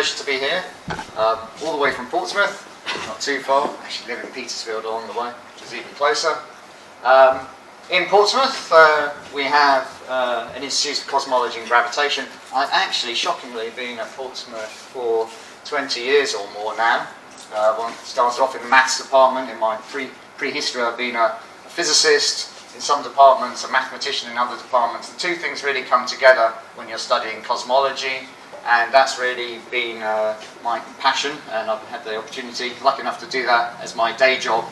pleasure to be here, all the way from Portsmouth, not too far. I actually live in Petersfield along the way, which is even closer. In Portsmouth, we have an Institute of Cosmology and Gravitation. I've actually, shockingly, been at Portsmouth for 20 years or more now. I started off in the maths department. In my prehistory, I've been a physicist in some departments, a mathematician in other departments. The two things really come together when you're studying cosmology, and that's really been my passion, and I've had the opportunity, lucky enough to do that as my day job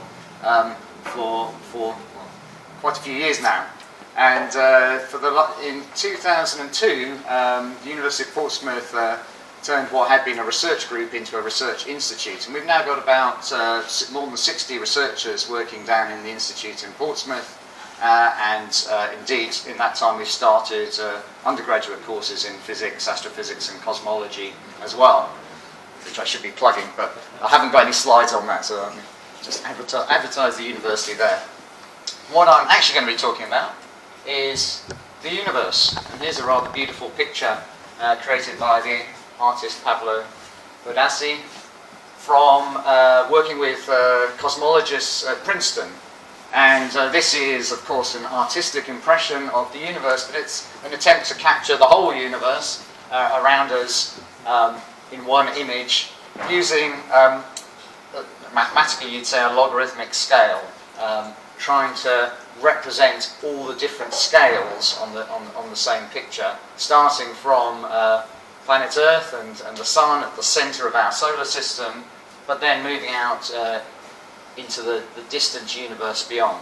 for quite a few years now. And in 2002, the University of Portsmouth turned what had been a research group into a research institute, and we've now got about more than 60 researchers working down in the institute in Portsmouth. Indeed, in that time we've started undergraduate courses in physics, astrophysics and cosmology as well, which I should be plugging, but I haven't got any slides on that, so I'll just advertise the university there. What I'm actually going to be talking about is the universe, and here's a rather beautiful picture created by the artist Pablo Bodassi from working with cosmologists at Princeton. And this is, of course, an artistic impression of the universe, but it's an attempt to capture the whole universe around us in one image using, mathematically you'd say, a logarithmic scale, trying to represent all the different scales on the same picture, starting from planet Earth and the Sun at the centre of our solar system, but then moving out into the distant universe beyond.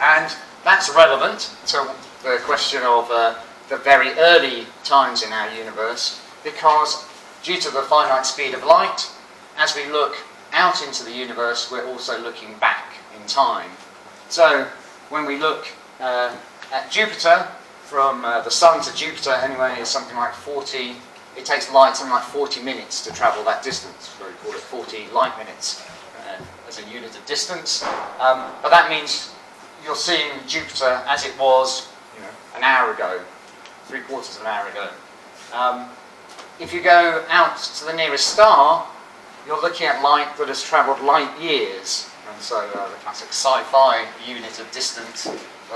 And that's relevant to the question of the very early times in our universe, because due to the finite speed of light, as we look out into the universe, we're also looking back in time. So when we look at Jupiter, from the Sun to Jupiter anyway, is something like it takes light something like 40 minutes to travel that distance, so we call it 40 light minutes as a unit of distance. But that means you're seeing Jupiter as it was, an hour ago, 3/4 of an hour ago. If you go out to the nearest star, you're looking at light that has travelled light years. And so the classic sci-fi unit of distance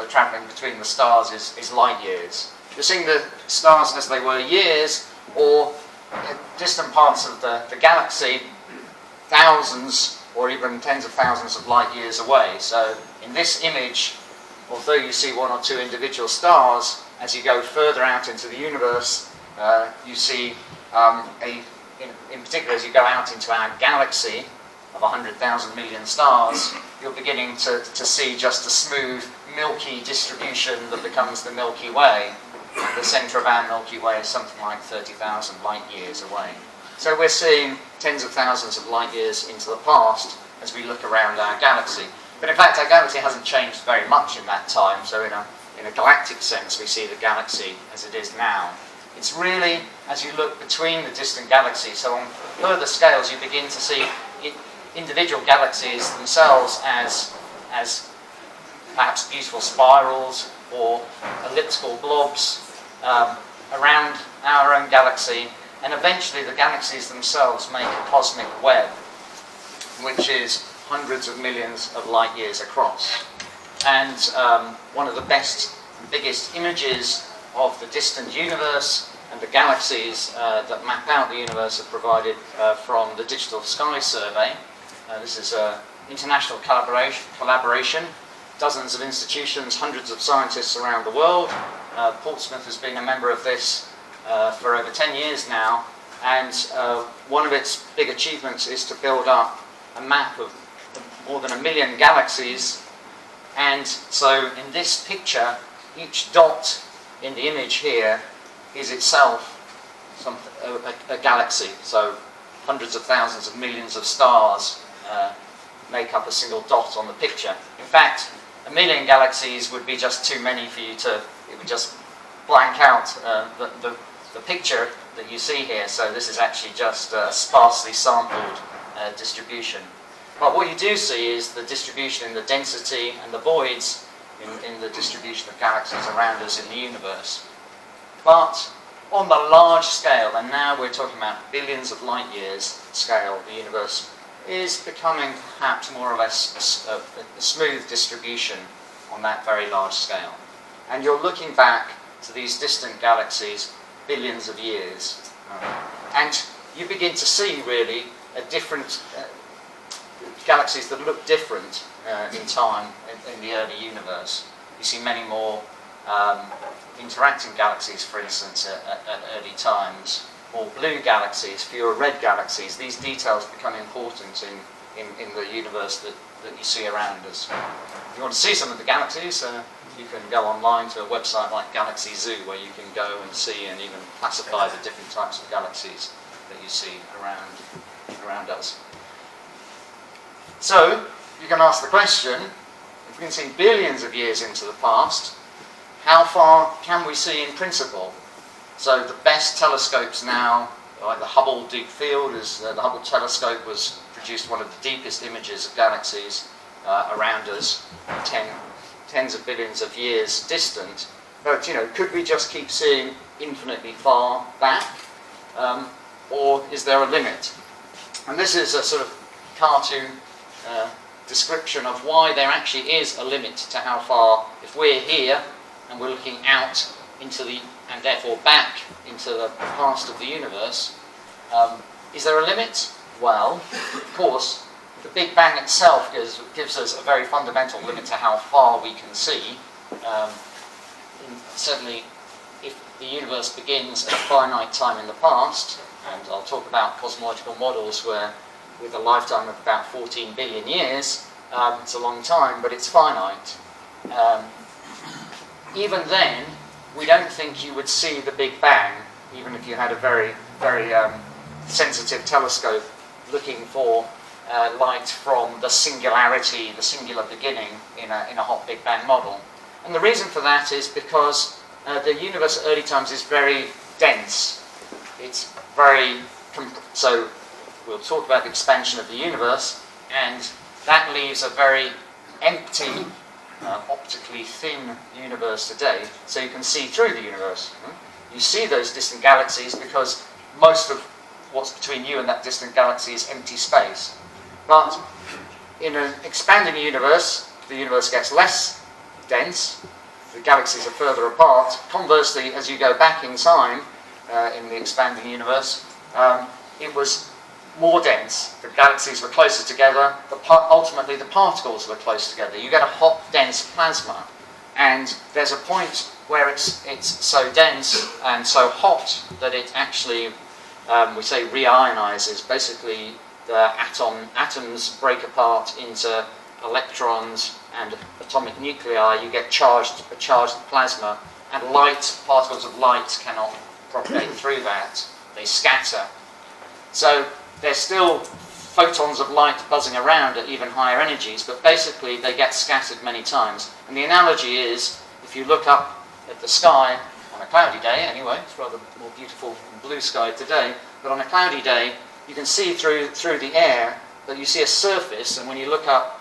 travelling between the stars is light years. You're seeing the stars as they were years, or distant parts of the galaxy, thousands or even tens of thousands of light years away. So in this image, although you see one or two individual stars, as you go further out into the universe, you see, in particular as you go out into our galaxy of 100,000 million stars, you're beginning to see just a smooth milky distribution that becomes the Milky Way. The centre of our Milky Way is something like 30,000 light years away. So we're seeing tens of thousands of light years into the past as we look around our galaxy. But in fact, our galaxy hasn't changed very much in that time, so in a galactic sense we see the galaxy as it is now. It's really, as you look between the distant galaxies, so on further scales you begin to see individual galaxies themselves as perhaps beautiful spirals or elliptical blobs around our own galaxy, and eventually the galaxies themselves make a cosmic web, which is hundreds of millions of light years across. And one of the best and biggest images of the distant universe and the galaxies that map out the universe are provided from the Digital Sky Survey. This is an international collaboration, dozens of institutions, hundreds of scientists around the world. Portsmouth has been a member of this for over 10 years now, and one of its big achievements is to build up a map of more than 1 million galaxies. And so in this picture, each dot in the image here is itself a galaxy. So hundreds of thousands of millions of stars make up a single dot on the picture. In fact, 1 million galaxies would be just too many for you to, it would just blank out the picture that you see here. So this is actually just a sparsely sampled distribution. But what you do see is the distribution in the density and the voids in the distribution of galaxies around us in the universe. But on the large scale, and now we're talking about billions of light years scale, the universe is becoming perhaps more or less a smooth distribution on that very large scale. And you're looking back to these distant galaxies billions of years, and you begin to see really a different galaxies that look different in time in the early universe. You see many more interacting galaxies, for instance, at early times, more blue galaxies, fewer red galaxies. These details become important in the universe that you see around us. If you want to see some of the galaxies, you can go online to a website like Galaxy Zoo, where you can go and see and even classify the different types of galaxies that you see around us. So, you can ask the question, if we can see billions of years into the past, how far can we see in principle? So the best telescopes now, like the Hubble Deep Field, the Hubble telescope produced one of the deepest images of galaxies around us, tens of billions of years distant. But could we just keep seeing infinitely far back, or is there a limit? And this is a sort of cartoon description of why there actually is a limit to how far, if we're here and we're looking out into and therefore back into the past of the universe, is there a limit? Well, of course, the Big Bang itself gives us a very fundamental limit to how far we can see. Certainly, if the universe begins at a finite time in the past, and I'll talk about cosmological models where with a lifetime of about 14 billion years, it's a long time, but it's finite. Even then, we don't think you would see the Big Bang, even if you had a very, very sensitive telescope looking for light from the singularity, the singular beginning in a hot Big Bang model. And the reason for that is because the universe at early times is very dense. It's very... So we'll talk about the expansion of the universe, and that leaves a very empty, optically thin universe today, so you can see through the universe. You see those distant galaxies because most of what's between you and that distant galaxy is empty space. But in an expanding universe, the universe gets less dense, the galaxies are further apart. Conversely, as you go back in time, in the expanding universe, it was more dense. The galaxies were closer together, ultimately the particles were close together. You get a hot, dense plasma, and there's a point where it's so dense and so hot that it actually, we say, reionizes. Basically, the atoms break apart into electrons and atomic nuclei. You get a charged plasma, and particles of light cannot propagate through that. They scatter. So there's still photons of light buzzing around at even higher energies, but basically they get scattered many times. And the analogy is, if you look up at the sky, on a cloudy day anyway, it's rather more beautiful blue sky today, but on a cloudy day, you can see through the air, but you see a surface, and when you look up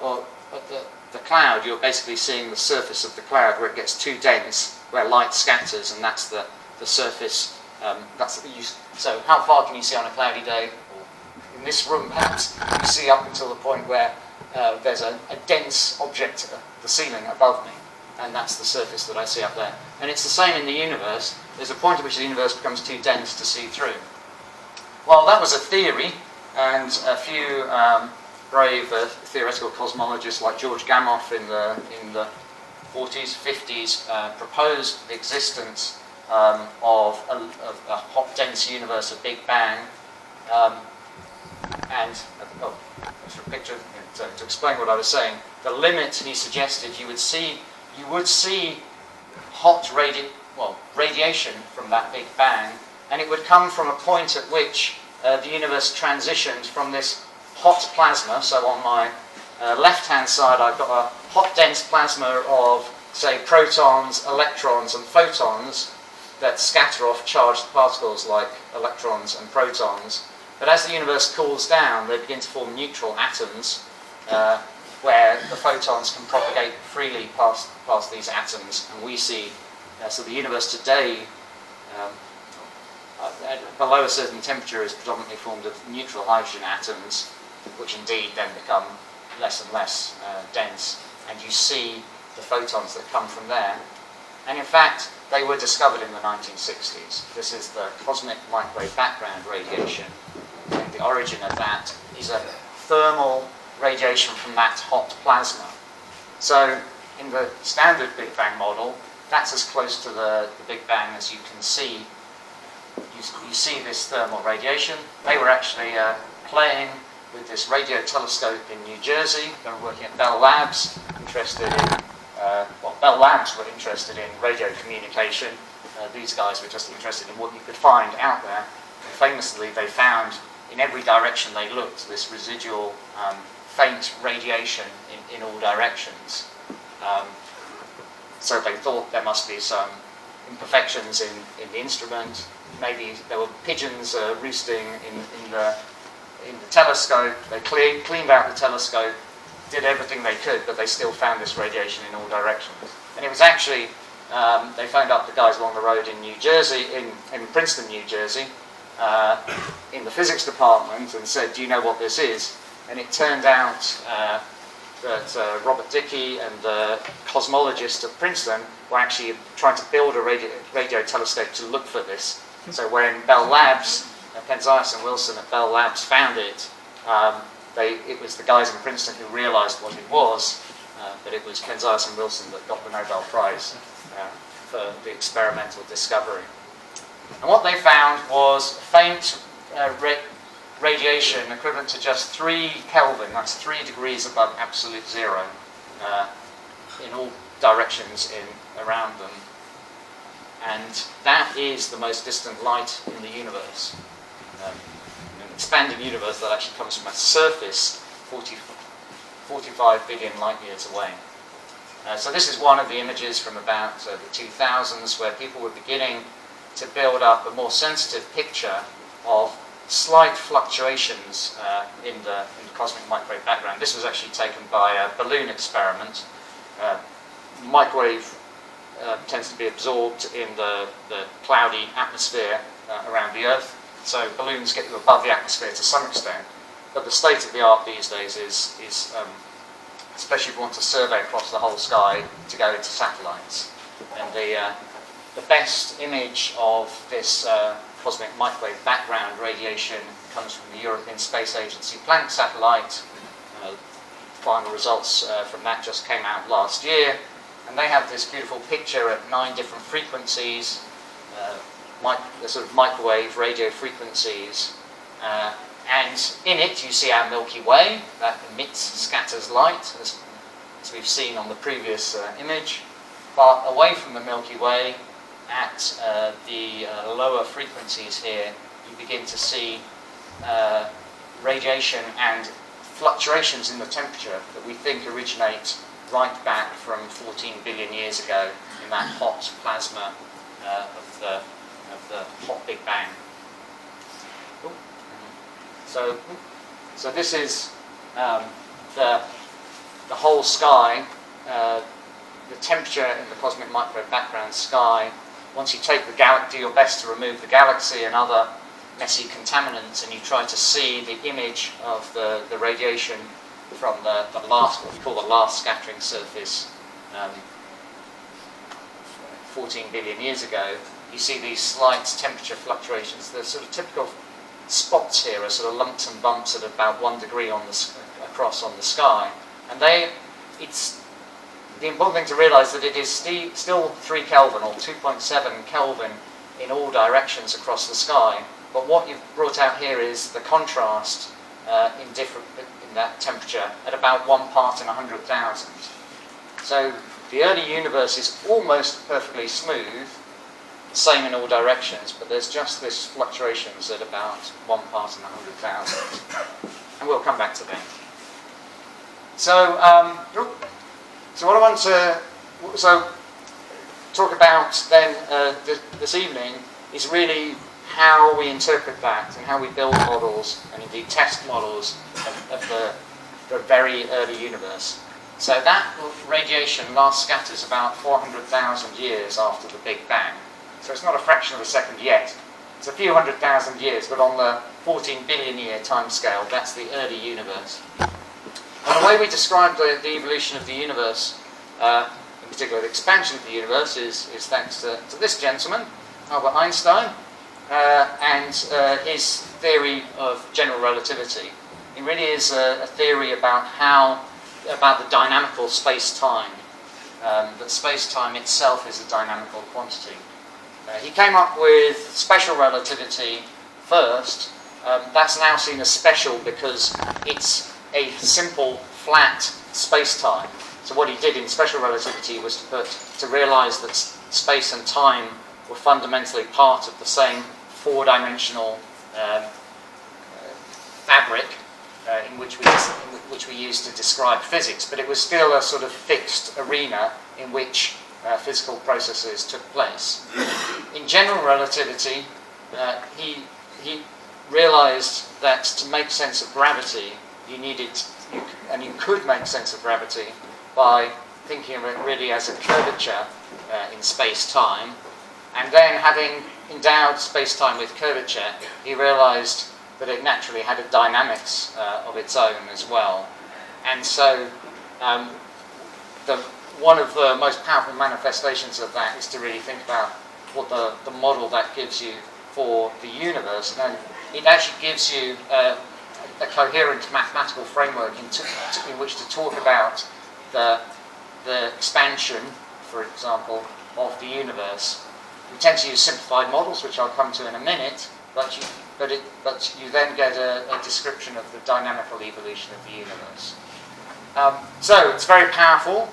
at the cloud, you're basically seeing the surface of the cloud where it gets too dense, where light scatters, and that's the surface. So how far can you see on a cloudy day? Or in this room, perhaps, you see up until the point where there's a dense object at the ceiling above me, and that's the surface that I see up there. And it's the same in the universe. There's a point at which the universe becomes too dense to see through. Well, that was a theory, and a few brave theoretical cosmologists like George Gamow in the 40s, 50s proposed the existence of a hot, dense universe, a Big Bang, and that's a picture to explain what I was saying. The limit he suggested, you would see hot radiation from that Big Bang, and it would come from a point at which the universe transitioned from this hot plasma. So on my left-hand side, I've got a hot, dense plasma of, say, protons, electrons, and photons that scatter off charged particles like electrons and protons. But as the universe cools down, they begin to form neutral atoms, where the photons can propagate freely past these atoms, and we see. So the universe today, below a certain temperature is predominantly formed of neutral hydrogen atoms, which indeed then become less and less dense, and you see the photons that come from there. And in fact, they were discovered in the 1960s. This is the cosmic microwave background radiation. And the origin of that is a thermal radiation from that hot plasma. So in the standard Big Bang model, that's as close to the Big Bang as you can see. You see this thermal radiation. They were actually playing with this radio telescope in New Jersey. They were working at Bell Labs, interested in Bell Labs were interested in radio communication. These guys were just interested in what you could find out there. And famously, they found in every direction they looked this residual faint radiation in all directions. So they thought there must be some imperfections in the instrument. Maybe there were pigeons roosting in the telescope. They cleaned out the telescope, did everything they could, but they still found this radiation in all directions. And it was actually, they phoned up the guys along the road in New Jersey, in Princeton, New Jersey, in the physics department, and said, "Do you know what this is?" And it turned out that Robert Dickey and the cosmologists at Princeton were actually trying to build a radio telescope to look for this. So when Bell Labs, Penzias and Wilson at Bell Labs found it, it was the guys in Princeton who realised what it was, but it was Penzias and Wilson that got the Nobel Prize for the experimental discovery. And what they found was faint radiation equivalent to just 3 Kelvin, that's 3 degrees above absolute zero, in all directions around them. And that is the most distant light in the universe. An expanding universe that actually comes from a surface 45 billion light years away. So this is one of the images from about the 2000s where people were beginning to build up a more sensitive picture of slight fluctuations in the cosmic microwave background. This was actually taken by a balloon experiment. Microwave tends to be absorbed in the cloudy atmosphere around the Earth, so balloons get you above the atmosphere to some extent. But the state of the art these days is especially if you want to survey across the whole sky, to go into satellites. And the best image of this cosmic microwave background radiation comes from the European Space Agency Planck satellite. Final results from that just came out last year, and they have this beautiful picture at 9 different frequencies, the sort of microwave radio frequencies, and in it you see our Milky Way that scatters light, as we've seen on the previous image. But away from the Milky Way, at the lower frequencies here, you begin to see radiation and fluctuations in the temperature that we think originate right back from 14 billion years ago in that hot plasma of the hot Big Bang. So this is the whole sky, the temperature in the cosmic microwave background sky. Once you do your best to remove the galaxy and other messy contaminants, and you try to see the image of the radiation from the last, what we call the last scattering surface, 14 billion years ago, you see these slight temperature fluctuations. The sort of typical spots here are sort of lumps and bumps at about 1 degree across on the sky, and it's the important thing to realise that it is still 3 Kelvin or 2.7 Kelvin in all directions across the sky. But what you've brought out here is the contrast in that temperature at about 1 part in 100,000. So the early universe is almost perfectly smooth, the same in all directions, but there's just this fluctuations at about 1 part in 100,000. And we'll come back to that. So what I want to talk about then this evening is really how we interpret that and how we build models and indeed test models of the very early universe. So that radiation last scatters about 400,000 years after the Big Bang. So it's not a fraction of a second yet, It's a few 100,000 years, but on the 14 billion year time scale, that's the early universe. And the way we describe the evolution of the universe, in particular the expansion of the universe, is thanks to this gentleman, Albert Einstein, and his theory of general relativity. It really is a theory about the dynamical space-time, that space-time itself is a dynamical quantity. He came up with special relativity first. That's now seen as special because it's a simple, flat space-time. So what he did in special relativity was to realise that space and time were fundamentally part of the same four-dimensional fabric in which we use to describe physics, but it was still a sort of fixed arena in which physical processes took place. In general relativity, he realised that to make sense of gravity, you could make sense of gravity by thinking of it really as a curvature in space-time, and then having endowed space-time with curvature, he realised that it naturally had a dynamics of its own as well. And so one of the most powerful manifestations of that is to really think about what the model that gives you for the universe. And it actually gives you a coherent mathematical framework in which to talk about the expansion, for example, of the universe. We tend to use simplified models, which I'll come to in a minute, but you then get a description of the dynamical evolution of the universe. So it's very powerful.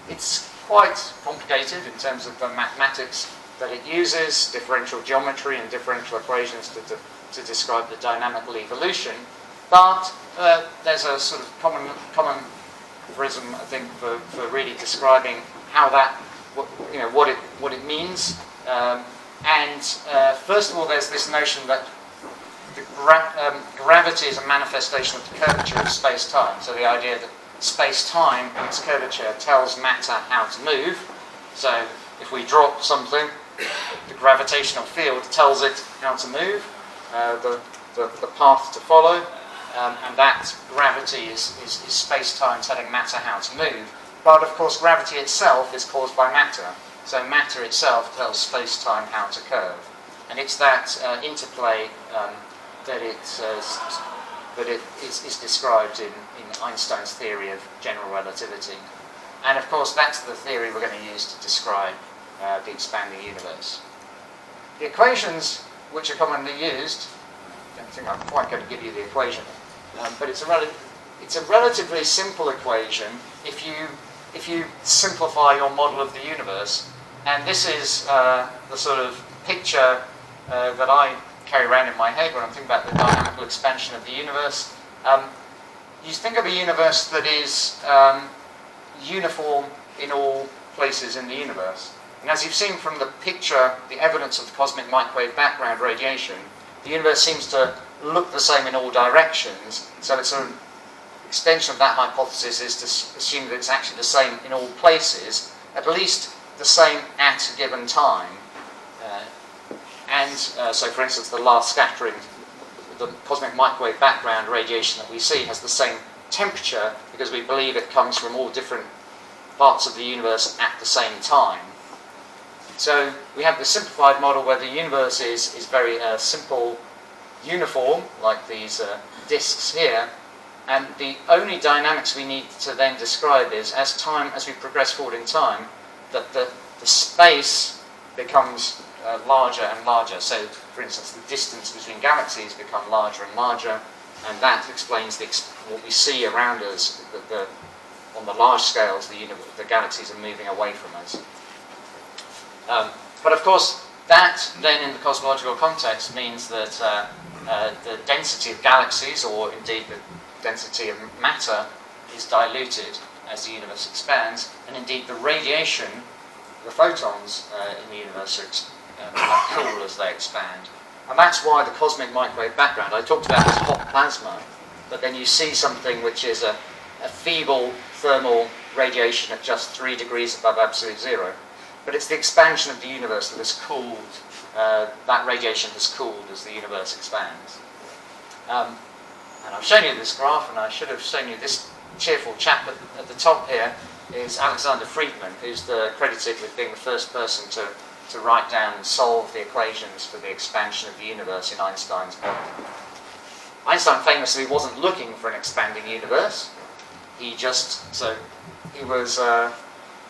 It's quite complicated in terms of the mathematics that it uses, differential geometry and differential equations to describe the dynamical evolution. But there's a sort of common prism, I think, for really describing how what it means. First of all, there's this notion that gravity is a manifestation of the curvature of space-time. So the idea that space-time and its curvature tells matter how to move. So if we drop something, the gravitational field tells it how to move, the path to follow, and that gravity is space-time telling matter how to move. But of course, gravity itself is caused by matter. So matter itself tells space-time how to curve. And it's that interplay that it is described in Einstein's theory of general relativity. And of course, that's the theory we're going to use to describe the expanding universe. The equations which are commonly used, I don't think I'm quite going to give you the equation, but it's a relatively simple equation if you simplify your model of the universe. And this is the sort of picture that I carry around in my head when I'm thinking about the dynamical expansion of the universe. You think of a universe that is uniform in all places in the universe. And as you've seen from the picture, the evidence of the cosmic microwave background radiation, the universe seems to look the same in all directions. So it's an extension of that hypothesis is to assume that it's actually the same in all places, at least the same at a given time. So for instance, the last scattering, the cosmic microwave background radiation that we see has the same temperature because we believe it comes from all different parts of the universe at the same time. So we have the simplified model where the universe is very simple, uniform, like these disks here, and the only dynamics we need to then describe is as we progress forward in time, that the space becomes larger and larger. So, for instance, the distance between galaxies become larger and larger, and that explains what we see around us. On the large scales, the galaxies are moving away from us. But of course, that then in the cosmological context means that the density of galaxies, or indeed the density of matter, is diluted as the universe expands, and indeed the radiation, the photons in the universe are cool as they expand. And that's why the cosmic microwave background, I talked about this hot plasma, but then you see something which is a feeble thermal radiation at just 3 degrees above absolute zero. But it's the expansion of the universe that has cooled that radiation has cooled as the universe expands. And I've shown you this graph, and I should have shown you this cheerful chap at the top here is Alexander Friedmann, who's credited with being the first person to write down and solve the equations for the expansion of the universe in Einstein's model. Einstein famously wasn't looking for an expanding universe. He was a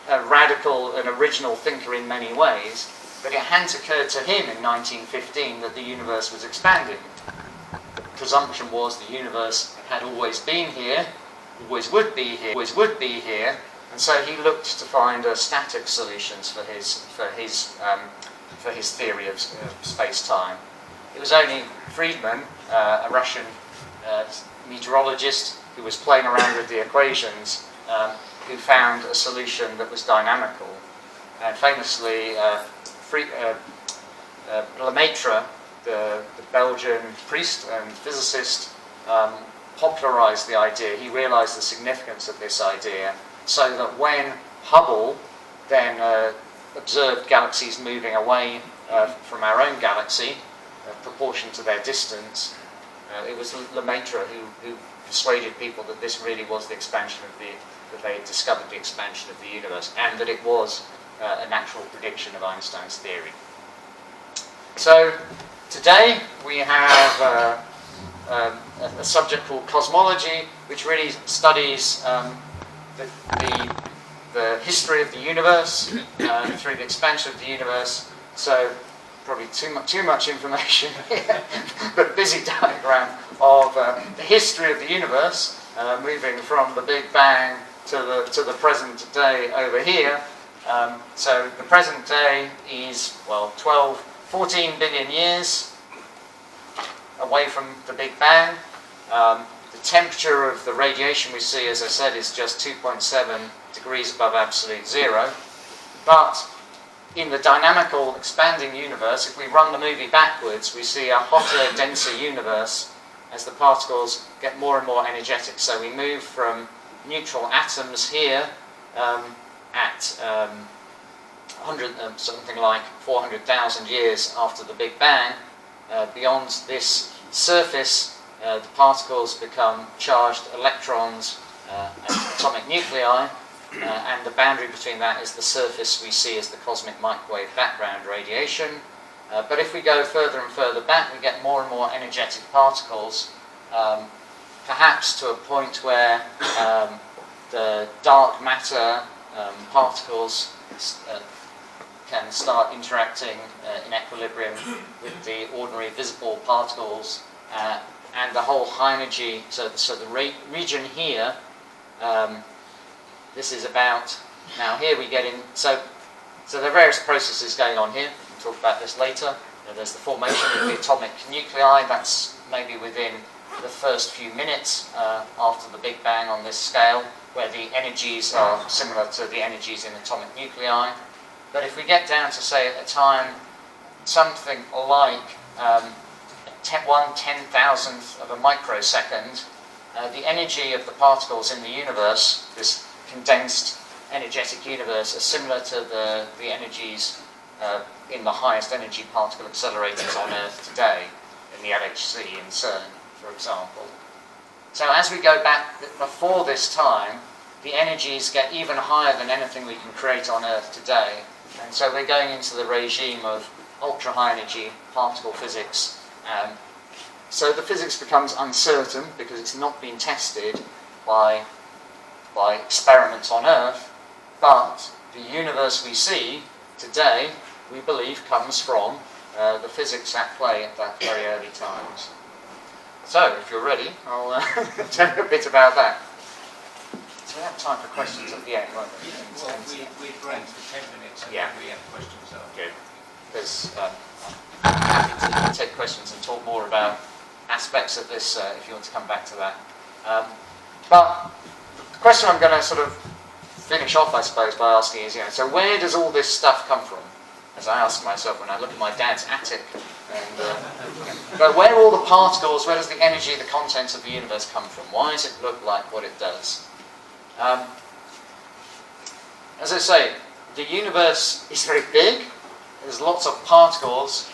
radical and original thinker in many ways, but it hadn't occurred to him in 1915 that the universe was expanding. The presumption was the universe had always been here, always would be here, and so he looked to find static solutions for his theory of space-time. It was only Friedmann, a Russian meteorologist who was playing around with the equations, who found a solution that was dynamical. And famously, Lemaitre, the Belgian priest and physicist, popularized the idea. He realized the significance of this idea, so that when Hubble then observed galaxies moving away from our own galaxy, proportion to their distance, it was Lemaitre who persuaded people that this really was the expansion of that they had discovered the expansion of the universe, and that it was a natural prediction of Einstein's theory. So today we have a subject called cosmology, which really studies the history of the universe through the expansion of the universe. So probably too much information here, but a busy diagram of the history of the universe, moving from the Big Bang to the present day over here. So the present day is, 14 billion years away from the Big Bang. The temperature of the radiation we see, as I said, is just 2.7 degrees above absolute zero. But in the dynamical expanding universe, if we run the movie backwards, we see a hotter, denser universe as the particles get more and more energetic. So we move from neutral atoms here at something like 400,000 years after the Big Bang. Beyond this surface, the particles become charged electrons and atomic nuclei, and the boundary between that is the surface we see as the cosmic microwave background radiation. But if we go further and further back, we get more and more energetic particles, perhaps to a point where the dark matter particles can start interacting in equilibrium with the ordinary visible particles, and the whole high energy, so the region here, this is about, now here we get in, so there are various processes going on here. We can talk about this later. There's the formation of the atomic nuclei. That's maybe within the first few minutes after the Big Bang on this scale, where the energies are similar to the energies in atomic nuclei. But if we get down to, say, a time something like 1/10,000th of a microsecond, the energy of the particles in the universe, this condensed energetic universe, are similar to the energies in the highest energy particle accelerators on Earth today, in the LHC in CERN, for example. So as we go back before this time, the energies get even higher than anything we can create on Earth today. And so we're going into the regime of ultra-high energy particle physics. So the physics becomes uncertain because it's not been tested by experiments on Earth, but the universe we see today, we believe, comes from the physics at play at that very early times. So, if you're ready, I'll tell you a bit about that. So we have time for questions at the end, won't we? Well, we've run for 10 minutes, and yeah. We have questions after. Good. Because I'm happy to take questions and talk more about aspects of this if you want to come back to that. But the question I'm going to sort of finish off, I suppose, by asking is, so where does all this stuff come from? As I ask myself when I look at my dad's attic. But where are all the particles, where does the energy, the contents of the universe come from? Why does it look like what it does? As I say, the universe is very big. There's lots of particles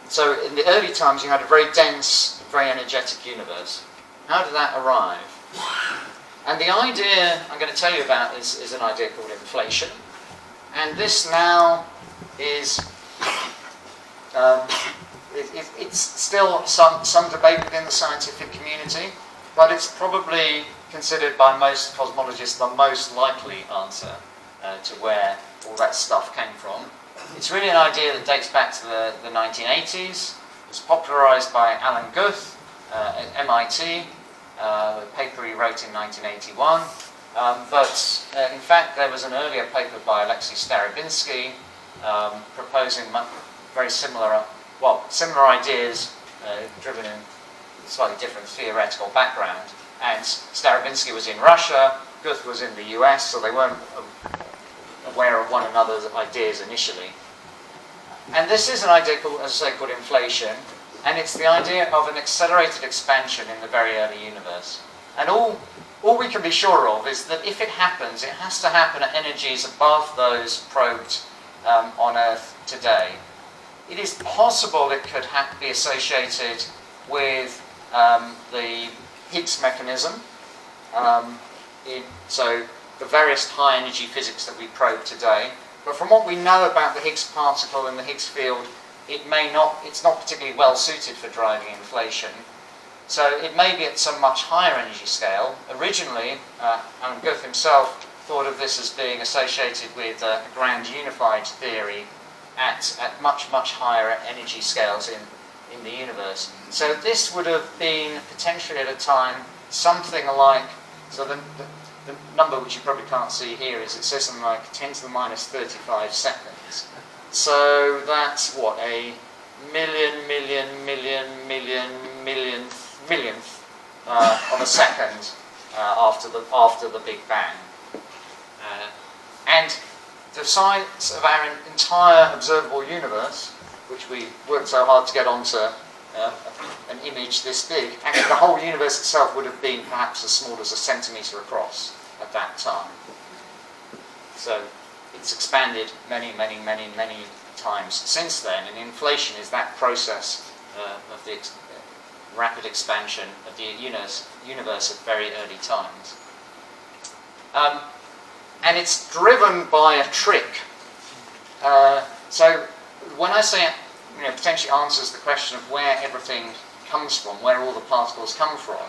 So in the early times you had a very dense, very energetic universe. How did that arrive? And the idea I'm going to tell you about is an idea called inflation. And this now is, it's still some debate within the scientific community, but it's probably considered by most cosmologists the most likely answer to where all that stuff came from. It's really an idea that dates back to the 1980s. It was popularized by Alan Guth at MIT, a paper he wrote in 1981. But in fact, there was an earlier paper by Alexei Starobinsky proposing very similar ideas, driven in slightly different theoretical background. And Starobinsky was in Russia, Guth was in the US, so they weren't aware of one another's ideas initially. And this is an idea called, as I say, called inflation, and it's the idea of an accelerated expansion in the very early universe. And all we can be sure of is that if it happens, it has to happen at energies above those probed on Earth today. It is possible it could be associated with the Higgs mechanism. So the various high energy physics that we probe today. But from what we know about the Higgs particle and the Higgs field, it's not particularly well suited for driving inflation. So it may be at some much higher energy scale. Originally, Alan Guth himself thought of this as being associated with a grand unified theory at much, much higher energy scales in the universe. So this would have been potentially at a time something like, so the number which you probably can't see here is, it says something like 10 to the minus 35 seconds. So that's what, a millionth of a second after the Big Bang. And the size of our entire observable universe, which we worked so hard to get onto an image this big, actually the whole universe itself would have been perhaps as small as a centimetre across at that time. So it's expanded many times since then, and inflation is that process of the rapid expansion of the universe at very early times. And it's driven by a trick. So when I say potentially answers the question of where everything comes from, where all the particles come from,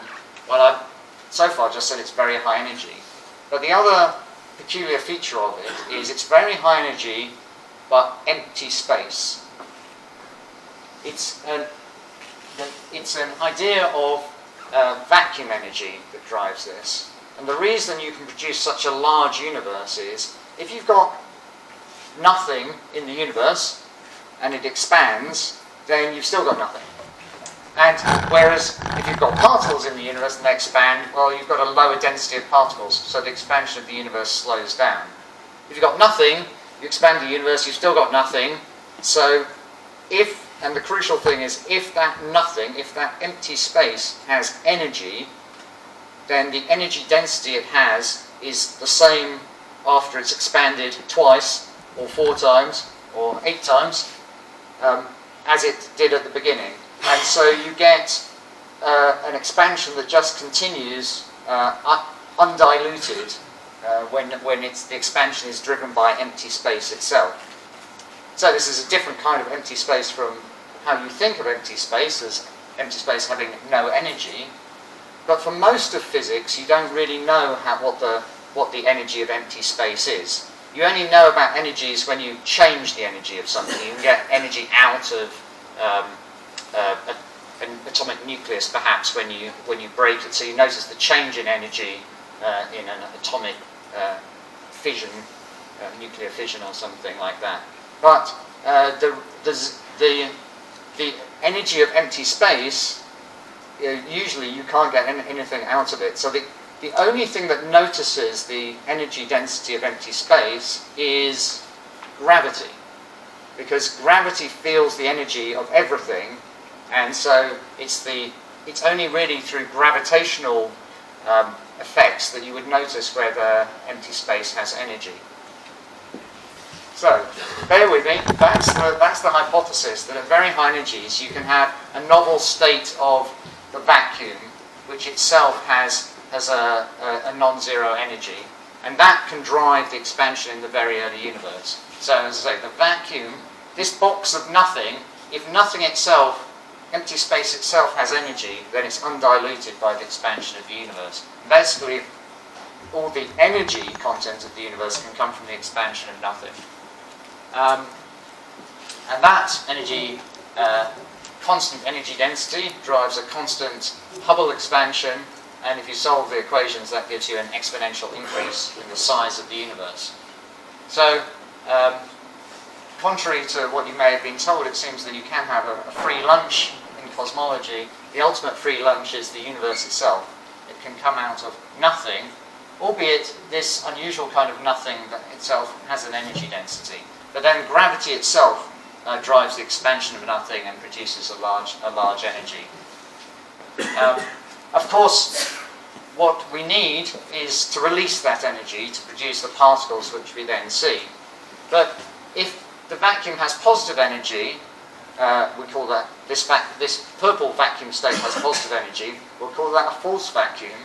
well, I've so far just said it's very high energy. But the other peculiar feature of it is it's very high energy, but empty space. It's an idea of vacuum energy that drives this. And the reason you can produce such a large universe is, if you've got nothing in the universe and it expands, then you've still got nothing. And whereas if you've got particles in the universe and they expand, well, you've got a lower density of particles, so the expansion of the universe slows down. If you've got nothing, you expand the universe, you've still got nothing. So and the crucial thing is, if that empty space has energy, then the energy density it has is the same after it's expanded twice, or 4 times, or 8 times, as it did at the beginning. And so you get an expansion that just continues undiluted when the expansion is driven by empty space itself. So this is a different kind of empty space from how you think of empty space, as empty space having no energy. But for most of physics, you don't really know what the energy of empty space is. You only know about energies when you change the energy of something. You can get energy out of an atomic nucleus, perhaps, when you break it. So you notice the change in energy in an atomic fission, nuclear fission or something like that. But the energy of empty space, usually you can't get anything out of it. So the only thing that notices the energy density of empty space is gravity, because gravity feels the energy of everything, and so it's only really through gravitational effects that you would notice where the empty space has energy. So, bear with me, that's the hypothesis, that at very high energies you can have a novel state of the vacuum, which itself has a non-zero energy, and that can drive the expansion in the very early universe. So, as I say, the vacuum, this box of nothing, if nothing itself, empty space itself has energy, then it's undiluted by the expansion of the universe. Basically, all the energy content of the universe can come from the expansion of nothing. And that energy, constant energy density, drives a constant Hubble expansion, and if you solve the equations, that gives you an exponential increase in the size of the universe. So, contrary to what you may have been told, it seems that you can have a free lunch in cosmology. The ultimate free lunch is the universe itself. It can come out of nothing, albeit this unusual kind of nothing that itself has an energy density. But then gravity itself drives the expansion of nothing and produces a large energy. Of course, what we need is to release that energy to produce the particles which we then see. But if the vacuum has positive energy, we call that, this purple vacuum state has positive energy, we'll call that a false vacuum,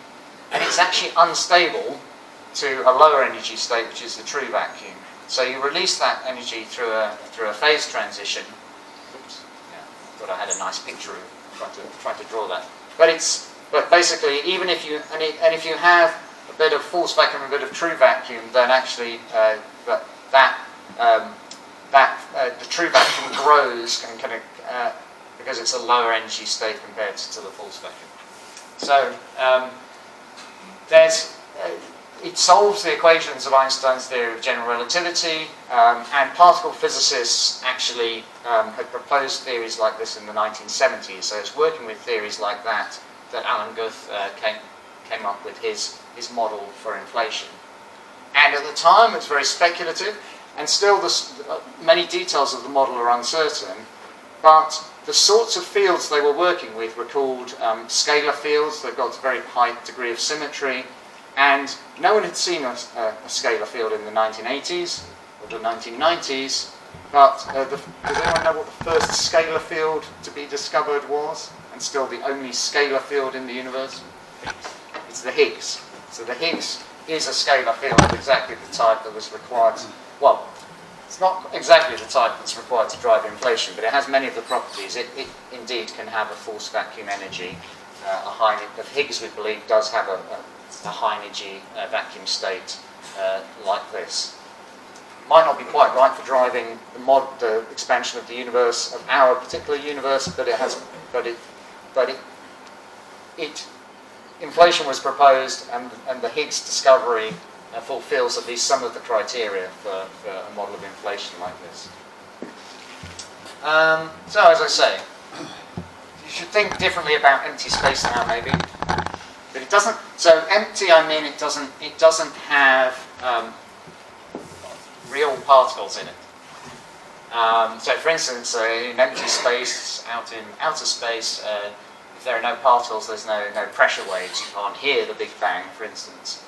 and it's actually unstable to a lower energy state, which is the true vacuum. So you release that energy through a phase transition. Oops, yeah, thought I had a nice picture of trying to draw that. But basically, even if you if you have a bit of false vacuum and a bit of true vacuum, then actually the true vacuum grows and because it's a lower energy state compared to the false vacuum. So it solves the equations of Einstein's theory of general relativity, and particle physicists actually had proposed theories like this in the 1970s. So it's working with theories like that Alan Guth came up with his model for inflation. And at the time, it's very speculative, and still many details of the model are uncertain, but the sorts of fields they were working with were called scalar fields. They've got a very high degree of symmetry, and no one had seen a scalar field in the 1980s or the 1990s, but does anyone know what the first scalar field to be discovered was, and still the only scalar field in the universe? It's the Higgs. So the Higgs is a scalar field of exactly the type that was required. Well, it's not exactly the type that's required to drive inflation, but it has many of the properties. It indeed can have a false vacuum energy. The Higgs, we believe, does have a high energy vacuum state like this. Might not be quite right for driving the expansion of the universe, of our particular universe, but inflation was proposed, and the Higgs discovery fulfills at least some of the criteria for a model of inflation like this. So, as I say, you should think differently about empty space now, maybe. But it doesn't. So empty, I mean, it doesn't have real particles in it. So, for instance, in empty space, out in outer space, if there are no particles, there's no pressure waves. You can't hear the Big Bang, for instance.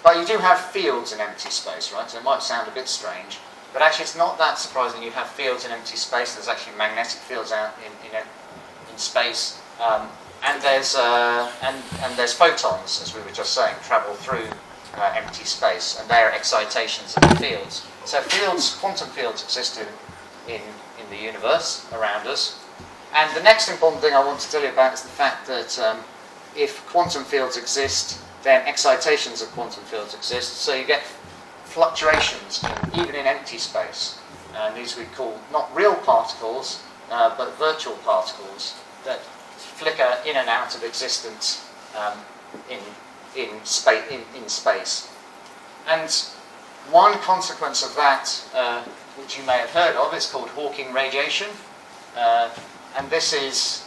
But you do have fields in empty space, right? So it might sound a bit strange, but actually it's not that surprising. You have fields in empty space. There's actually magnetic fields out in space, and there's photons, as we were just saying, travel through empty space, and they're excitations of the fields. So fields, quantum fields, exist in the universe around us. And the next important thing I want to tell you about is the fact that if quantum fields exist, then excitations of quantum fields exist. So you get fluctuations even in empty space. And these we call not real particles, but virtual particles that flicker in and out of existence in space. And one consequence of that, which you may have heard of, is called Hawking radiation. And this is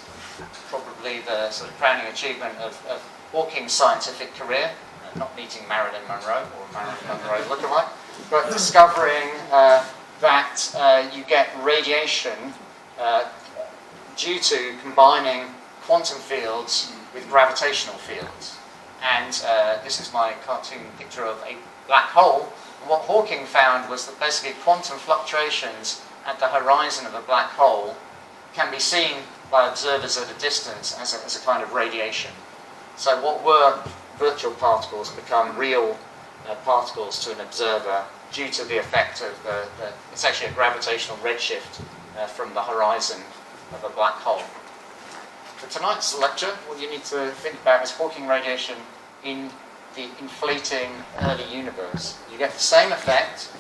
probably the sort of crowning achievement of Hawking's scientific career, not meeting Marilyn Monroe or Marilyn Monroe lookalike, but discovering that you get radiation due to combining quantum fields with gravitational fields. And this is my cartoon picture of a black hole, And what Hawking found was that basically quantum fluctuations at the horizon of a black hole can be seen by observers at a distance as a kind of radiation. So what were virtual particles become real particles to an observer due to the effect of it's actually a gravitational redshift from the horizon of a black hole. For tonight's lecture, what you need to think about is Hawking radiation in the inflating early universe. You get the same effect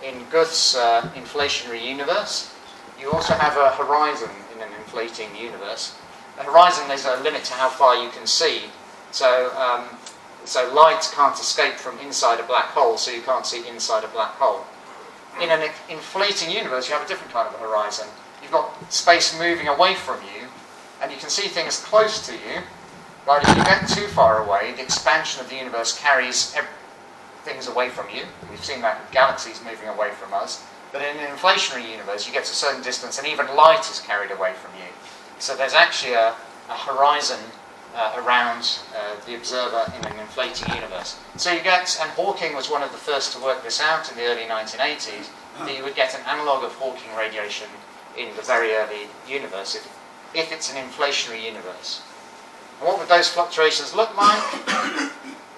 in Guth's inflationary universe. You also have a horizon in an inflating universe. The horizon, there's a limit to how far you can see. So light can't escape from inside a black hole, so you can't see inside a black hole. In an inflating universe, you have a different kind of a horizon. You've got space moving away from you, and you can see things close to you. But if you get too far away, the expansion of the universe carries things away from you. We've seen that with galaxies moving away from us. But in an inflationary universe, you get to a certain distance, and even light is carried away from you. So there's actually a horizon around the observer in an inflating universe. So you get, and Hawking was one of the first to work this out in the early 1980s, that you would get an analogue of Hawking radiation in the very early universe if it's an inflationary universe. And what would those fluctuations look like?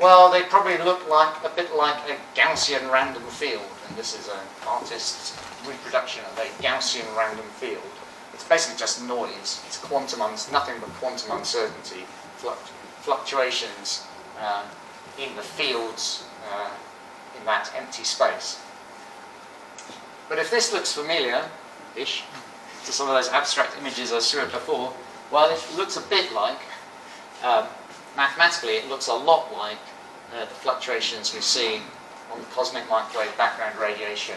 Well, they probably look like a bit like a Gaussian random field, and this is an artist's reproduction of a Gaussian random field. It's basically just noise. It's nothing but quantum uncertainty, fluctuations in the fields in that empty space. But if this looks familiar-ish to some of those abstract images I showed before, well, it looks a bit like, mathematically, it looks a lot like the fluctuations we see on the cosmic microwave background radiation,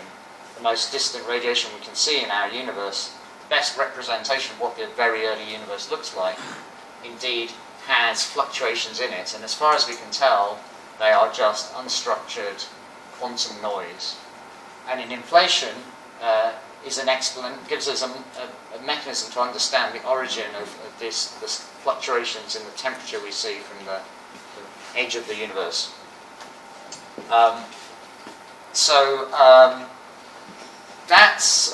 the most distant radiation we can see in our universe. The best representation of what the very early universe looks like, indeed, has fluctuations in it, and as far as we can tell, they are just unstructured quantum noise. And in inflation, gives us a mechanism to understand the origin of this fluctuations in the temperature we see from the edge of the universe. That's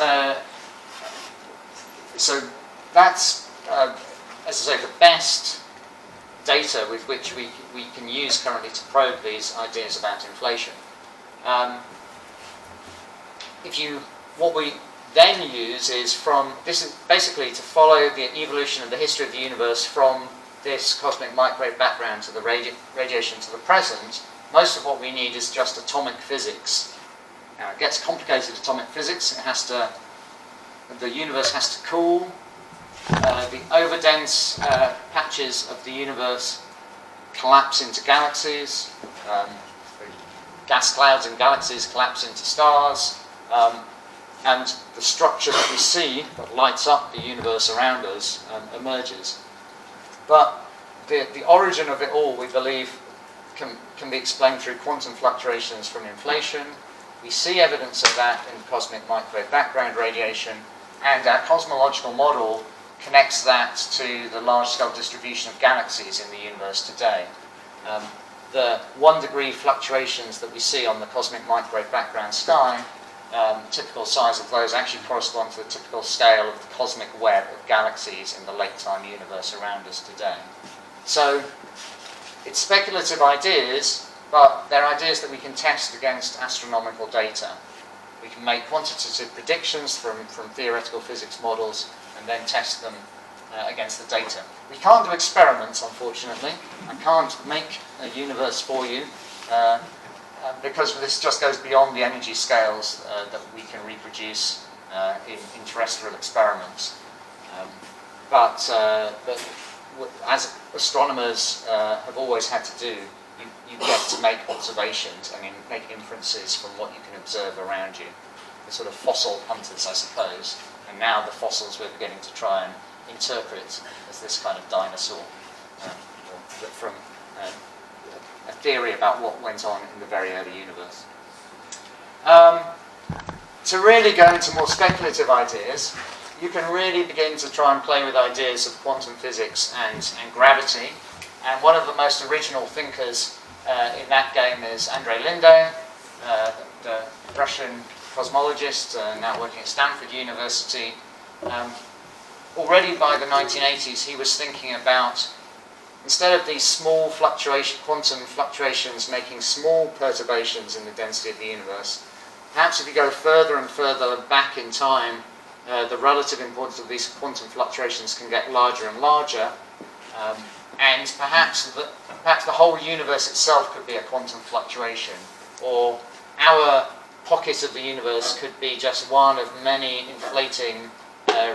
as I say, the best data with which we can use currently to probe these ideas about inflation. What we then use is this is basically to follow the evolution of the history of the universe from this cosmic microwave background to the radiation to the present. Most of what we need is just atomic physics. Now, it gets complicated atomic physics. The universe has to cool. The overdense patches of the universe collapse into galaxies. Gas clouds in galaxies collapse into stars. And the structure that we see that lights up the universe around us emerges. But the origin of it all, we believe, can be explained through quantum fluctuations from inflation. We see evidence of that in cosmic microwave background radiation, and our cosmological model connects that to the large-scale distribution of galaxies in the universe today. The 1-degree fluctuations that we see on the cosmic microwave background sky, typical size of those actually correspond to the typical scale of the cosmic web of galaxies in the late-time universe around us today. So it's speculative ideas, but they're ideas that we can test against astronomical data. We can make quantitative predictions from theoretical physics models and then test them against the data. We can't do experiments, unfortunately. I can't make a universe for you because this just goes beyond the energy scales that we can reproduce in terrestrial experiments. But as astronomers have always had to do, you get to make observations and make inferences from what you can observe around you. The sort of fossil hunters, I suppose, and now the fossils we're beginning to try and interpret as this kind of dinosaur, from a theory about what went on in the very early universe. To really go into more speculative ideas, you can really begin to try and play with ideas of quantum physics and gravity. And one of the most original thinkers in that game is Andrei Linde, Russian cosmologist, now working at Stanford University. Already by the 1980s, he was thinking about, instead of these small quantum fluctuations making small perturbations in the density of the universe, perhaps if you go further and further back in time, the relative importance of these quantum fluctuations can get larger and larger, and perhaps the whole universe itself could be a quantum fluctuation, or our pocket of the universe could be just one of many inflating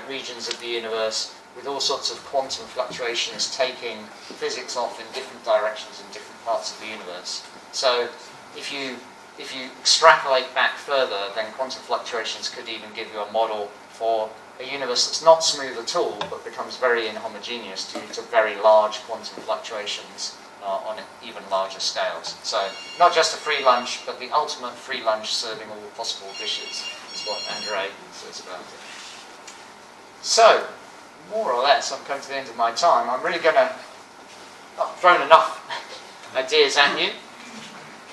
regions of the universe with all sorts of quantum fluctuations taking physics off in different directions in different parts of the universe. So if you extrapolate back further, then quantum fluctuations could even give you a model for a universe that's not smooth at all, but becomes very inhomogeneous due to very large quantum fluctuations on even larger scales. So not just a free lunch, but the ultimate free lunch serving all possible dishes is what Andrei says about it. So, more or less, I'm coming to the end of my time. I'm really going to... I've thrown enough ideas at you.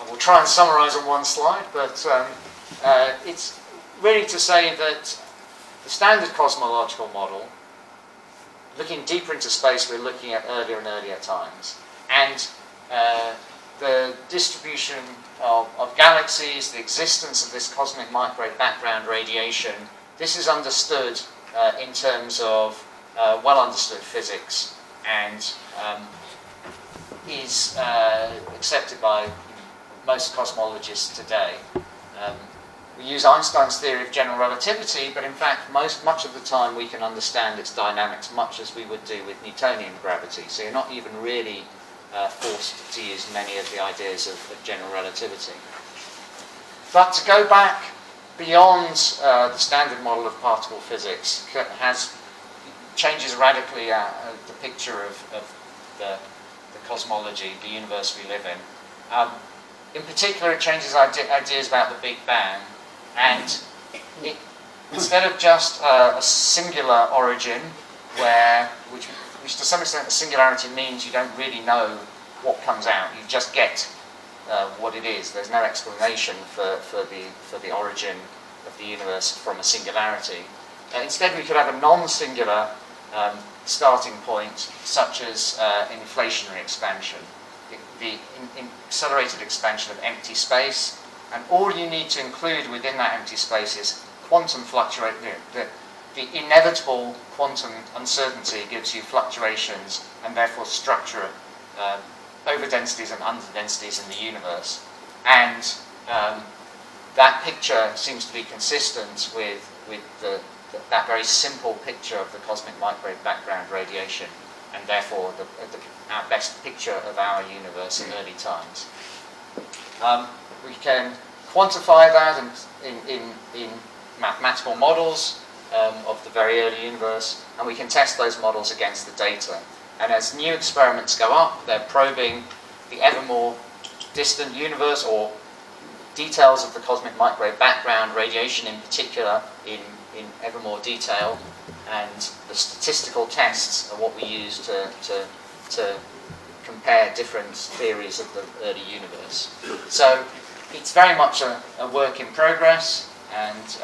I will try and summarise on one slide, but it's really to say that the standard cosmological model, looking deeper into space, we're looking at earlier and earlier times. And the distribution of galaxies, the existence of this cosmic microwave background radiation, this is understood in terms of well-understood physics and is accepted by most cosmologists today. We use Einstein's theory of general relativity, but in fact much of the time we can understand its dynamics much as we would do with Newtonian gravity. So you're not even really forced to use many of the ideas of general relativity. But to go back beyond the standard model of particle physics changes radically the picture of the cosmology, the universe we live in. In particular, it changes ideas about the Big Bang, and instead of just a singular origin, which to some extent the singularity means you don't really know what comes out, you just get what it is. There's no explanation for the origin of the universe from a singularity. Instead, we could have a non-singular starting point, such as inflationary expansion, the accelerated expansion of empty space, and all you need to include within that empty space is quantum fluctuation. The inevitable quantum uncertainty gives you fluctuations and therefore structure overdensities and underdensities in the universe. And that picture seems to be consistent with that very simple picture of the cosmic microwave background radiation, and therefore our best picture of our universe in early times. We can quantify that in mathematical models of the very early universe, and we can test those models against the data. And as new experiments go up, they're probing the ever more distant universe, or details of the cosmic microwave background radiation in particular, in ever more detail, and the statistical tests are what we use to compare different theories of the early universe. So it's very much a work in progress, and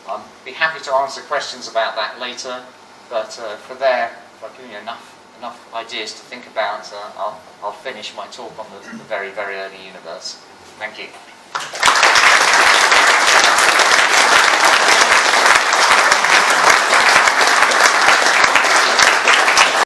I'll be happy to answer questions about that later, but if I've given you enough ideas to think about, I'll finish my talk on the very, very early universe. Thank you.